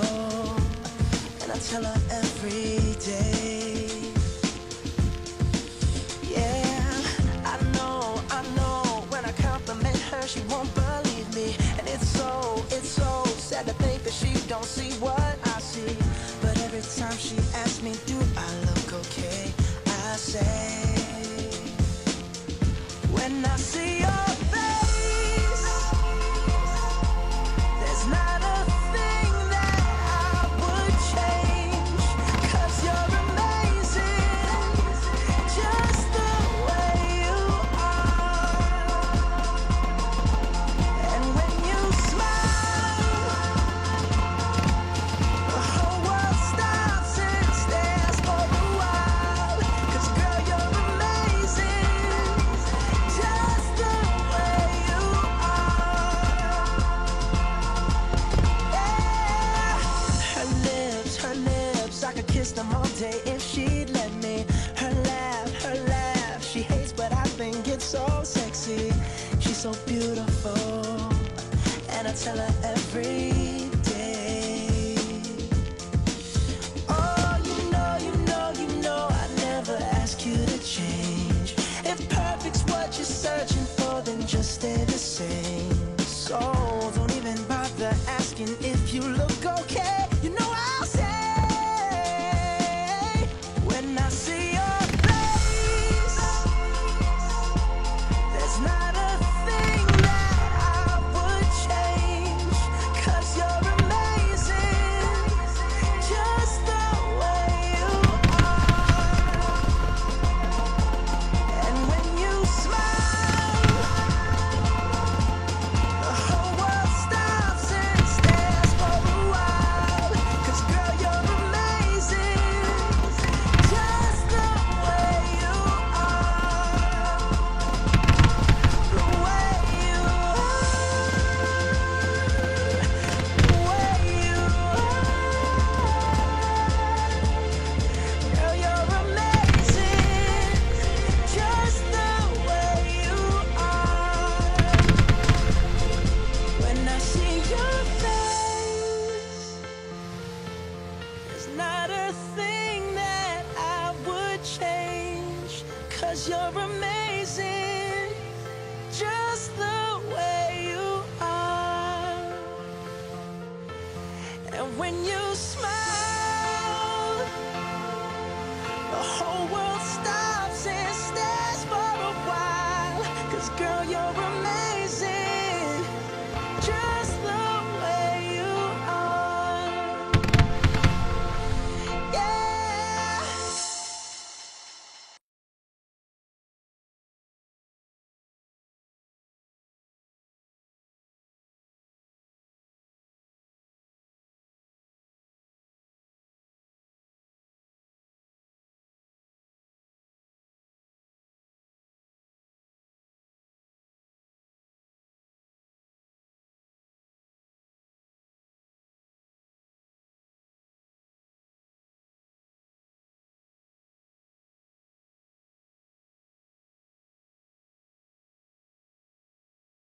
beautiful, and I tell her every day. Yeah, I know, when I compliment her, she won't believe me. And it's so sad to think that she don't see what I see. But every time she asks me, do I look okay, I say, when I see your face, there's not a thing that I would change, 'cause you're amazing, just the way you are. And when you smile, the whole world stops and stares for a while. 'Cause girl, you're amazing, just the way you are. Yeah. Her lips, I could kiss them all day if she'd let me. Her laugh, she hates but I think it's so sexy. She's so beautiful, and I tell her every day. Oh, you know I never ask you to change. If perfect's what you're searching for, then just stay the same. So don't even bother asking if you look okay. You know I'll say, when I see your face, there's not a thing that I would change, 'cause you're amazing, just the way you are. And when you smile, the whole world stops and stares for a while. 'Cause girl, you're amazing, just the way you are. The way you are. The way you are. Girl, you're amazing, just the way you are. When I see your face, there's not a thing that I would change, 'cause you're amazing, just the way you are. And when you smile,